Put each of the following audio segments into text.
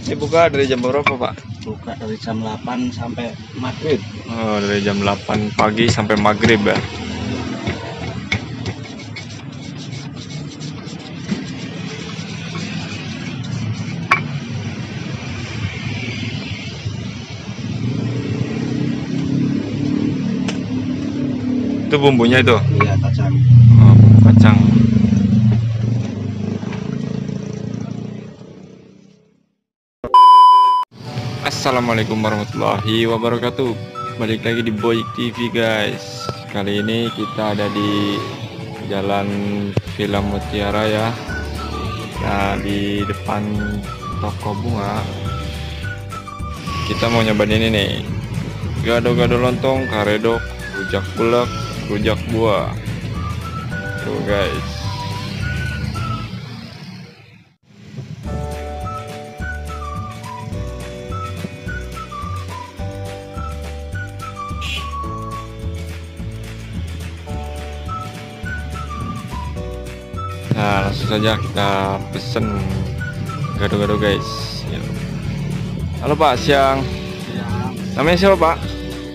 Ini buka dari jam berapa, Pak? Buka dari jam 8 sampai maghrib. Oh, dari jam 8 pagi sampai maghrib ya. Itu bumbunya itu? Iya, kacang. Oh, bumbu kacang. Assalamualaikum warahmatullahi wabarakatuh. Balik lagi di Boyik TV guys. Kali ini kita ada di Jalan Villa Mutiara ya. Nah, di depan toko bunga kita mau nyobain ini nih, gado-gado lontong, karedok, rujak bulak, rujak buah. Tuh guys. Nah, langsung saja kita pesen gado-gado guys. Yuk. Halo Pak, siang. Namanya siapa Pak?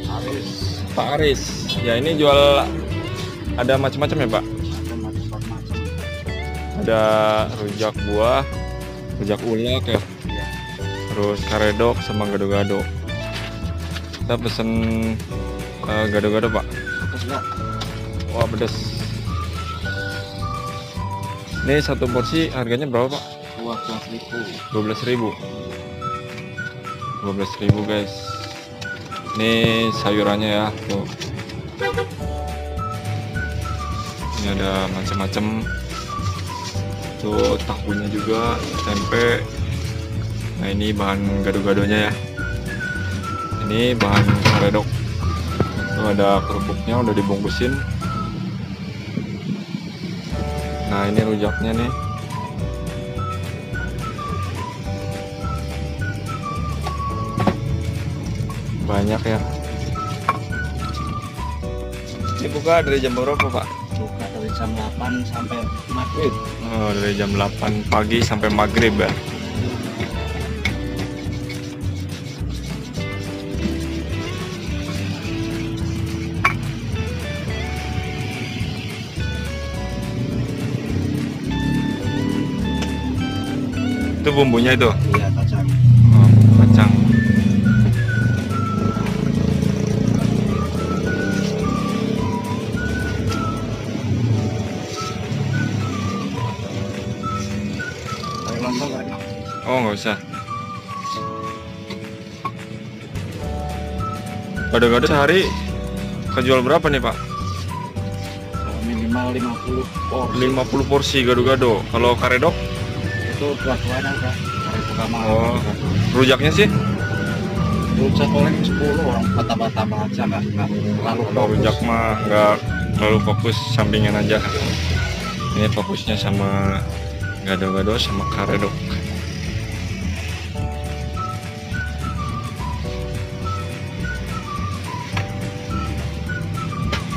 Aris. Pak Aris. Ya, ini jual ada macam-macam ya Pak? Macam-macam. Ada rujak buah, rujak ulek ya, Iya. terus karedok sama gado-gado. Kita pesen gado-gado Pak. Terus enggak? Wah, pedas. Ini satu porsi harganya berapa Pak? 12.000. 12.000. 12.000 guys. Ini sayurannya ya, tuh. Ini ada macam-macam. Tuh tahunya juga, tempe. Nah, ini bahan gado-gadonya ya. Ini bahan karedok. Tuh ada kerupuknya udah dibungkusin. Nah, ini rujaknya nih. Banyak ya. Ini buka dari jam berapa Pak? Buka dari jam 8 sampai maghrib. Oh, dari jam 8 pagi sampai maghrib ya. Itu bumbunya itu? Iya, kacang. Oh, bumbu kacang. Kalau lontong enggak ada. Oh, nggak usah. Gado-gado sehari kejual berapa nih Pak? Minimal 50 porsi. 50 porsi gado-gado. Kalau karedok? Itu dua-duanya enggak. Hari pertama. Oh, rujaknya sih? Rujak paling 10 orang tambah-tambah aja enggak terlalu Kalau rujak mah nggak terlalu fokus, sampingan aja. Ini fokusnya sama gado-gado sama karedok.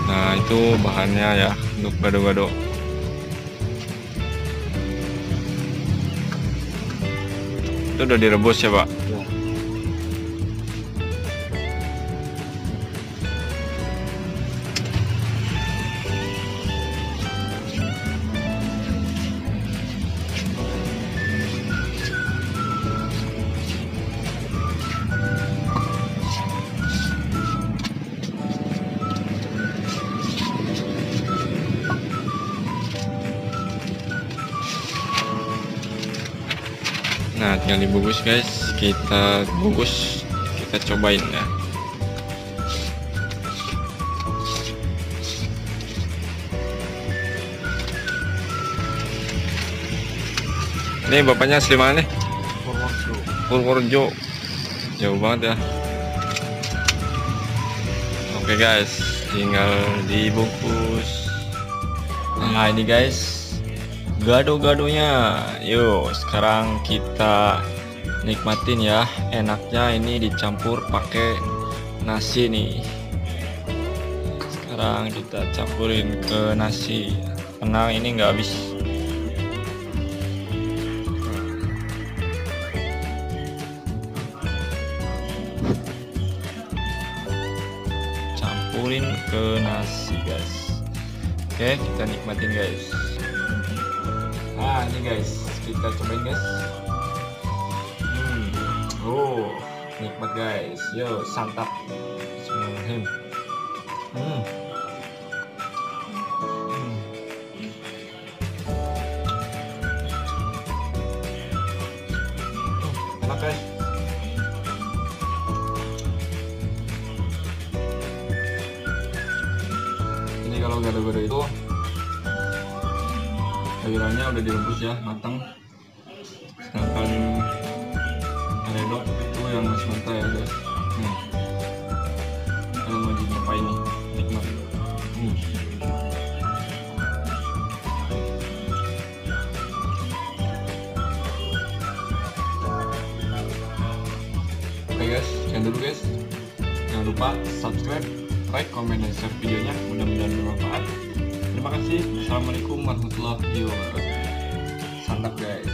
Nah, itu bahannya ya untuk gado-gado. Itu udah direbus ya Pak? Ya. Nah, tinggal dibungkus guys. Kita bungkus, kita cobain ya. Ini bapaknya asli mana nih? Purworejo. Purworejo. Jauh banget ya. Oke guys, tinggal dibungkus. Nah, ini guys gado-gadonya. Yuk, sekarang kita nikmatin ya. Enaknya ini dicampur pakai nasi nih. Sekarang kita campurin ke nasi. Tenang, ini nggak habis. campurin ke nasi guys. Oke, kita nikmatin guys. Nah ini guys, kita cobain guys. Oh nikmat guys, yo santap. Bismillahirrahmanirrahim. Enak guys. Ini kalau gado-gado itu sayurannya udah direbus ya, matang. Sedangkan redok itu yang masih mentah ya guys. Kalian wajib nyobain nih, nikmat. Oke guys, sekian dulu guys. Jangan lupa subscribe, like, comment, dan share videonya. Mudah-mudahan bermanfaat. Terima kasih. Assalamualaikum warahmatullahi wabarakatuh. Santap guys.